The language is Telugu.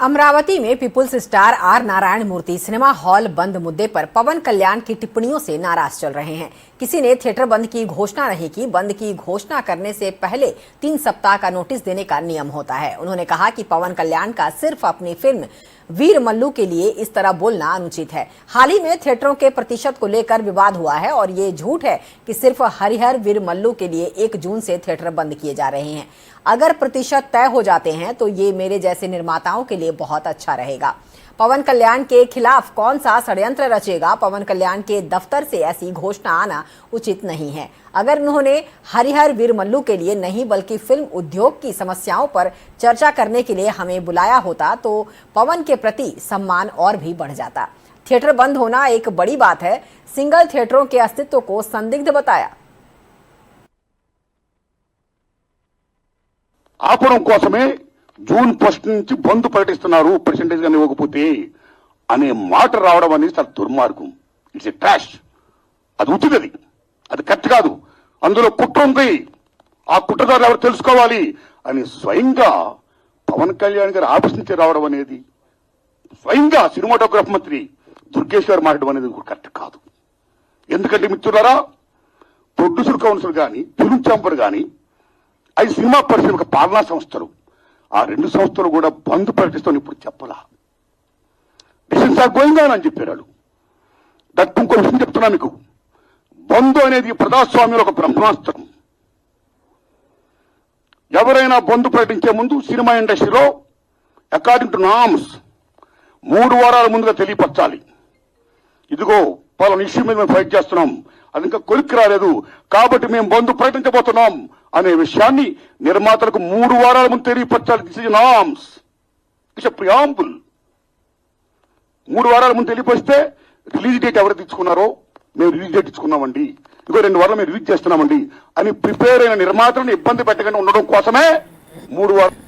अमरावती में peoples star R Narayana Murthy cinema hall बंद मुद्दे पर पवन कल्याण की टिप्पणियों से नाराज चल रहे हैं। किसी ने थिएटर बंद की घोषणा नहीं की। बंद की घोषणा करने से पहले 3 सप्ताह का नोटिस देने का नियम होता है। उन्होंने कहा कि पवन कल्याण का सिर्फ अपनी फिल्म वीर मल्लू के लिए इस तरह बोलना अनुचित है। हाल ही में थिएटरों के प्रतिशत को लेकर विवाद हुआ है और ये झूठ है कि सिर्फ हरिहर वीर मल्लू के लिए 1 जून से थिएटर बंद किए जा रहे हैं। अगर प्रतिशत तय हो जाते हैं तो ये मेरे जैसे निर्माताओं के लिए बहुत अच्छा रहेगा। पवन कल्याण के खिलाफ कौन सा षड्यंत्र रचेगा? पवन कल्याण के दफ्तर से ऐसी घोषणा आना उचित नहीं है। अगर उन्होंने हरिहर वीर मल्लू के लिए नहीं बल्कि फिल्म उद्योग की समस्याओं पर चर्चा करने के लिए हमें बुलाया होता तो पवन के प्रति सम्मान और भी बढ़ जाता। थिएटर बंद होना एक बड़ी बात है। सिंगल थिएटरों के अस्तित्व को संदिग्ध बताया। ఆపడం కోసమే జూన్ 1 నుంచి బంద్ ప్రకటిస్తున్నారు పర్సెంటేజ్ గాని ఇవ్వకపోతే అనే మాట రావడం అనేది చాలా దుర్మార్గం. It's a trash. అది ఉచితది, అది కరెక్ట్ కాదు. అందులో కుట్ర ఉంది. ఆ కుట్రదారులు ఎవరు తెలుసుకోవాలి అని స్వయంగా పవన్ కళ్యాణ్ గారి ఆఫీస్ నుంచి రావడం అనేది, స్వయంగా సినిమాటోగ్రఫీ మంత్రి దుర్గేష్ గారు మాట్లాడడం అనేది కరెక్ట్ కాదు. ఎందుకంటే మిత్రులారా, ప్రొడ్యూసర్ కౌన్సిల్ కానీ ఫిల్మ్ ఛాంబర్ కానీ అవి సినిమా పరిశ్రమ పాలనా సంస్థలు, ఆ 2 సంస్థలు కూడా బంద్ ప్రకటిస్తాను ఇప్పుడు చెప్పలా. డిసిషన్స్ ఆర్ గోయింగ్ ఆన్ అని చెప్పారు. దట్ ఇంకో విషయం చెప్తున్నా మీకు. బంద్ అనేది ప్రజాస్వామ్యంలో ఒక బ్రహ్మాస్త్రం. ఎవరైనా బంద్ ప్రకటించే ముందు సినిమా ఇండస్ట్రీలో అకార్డింగ్ టు నామ్స్ 3 వారాల ముందుగా తెలియపరచాలి. ఇదిగో పలానా ఇష్యూ మీద మేము ఫైట్ చేస్తున్నాం, అది ఇంకా కొలిక్కి రాలేదు కాబట్టి మేము బంద్ ప్రకటించబోతున్నాం అనే విషయాన్ని నిర్మాతలకు 3 వారాల ముందు తెలియపరచాలి. This is norms, it's a preamble. 3 వారాల ముందు తెలియపరిస్తే రిలీజ్ డేట్ ఎవరు తెచ్చుకున్నారో మేము రిలీజ్ డేట్ ఇచ్చుకున్నామండి, ఇంకో 2 వారాలు మేము రిలీజ్ చేస్తున్నామండి అని ప్రిపేర్ అయిన నిర్మాతలను ఇబ్బంది పెట్టకుండా ఉండడం కోసమే 3 వారాలు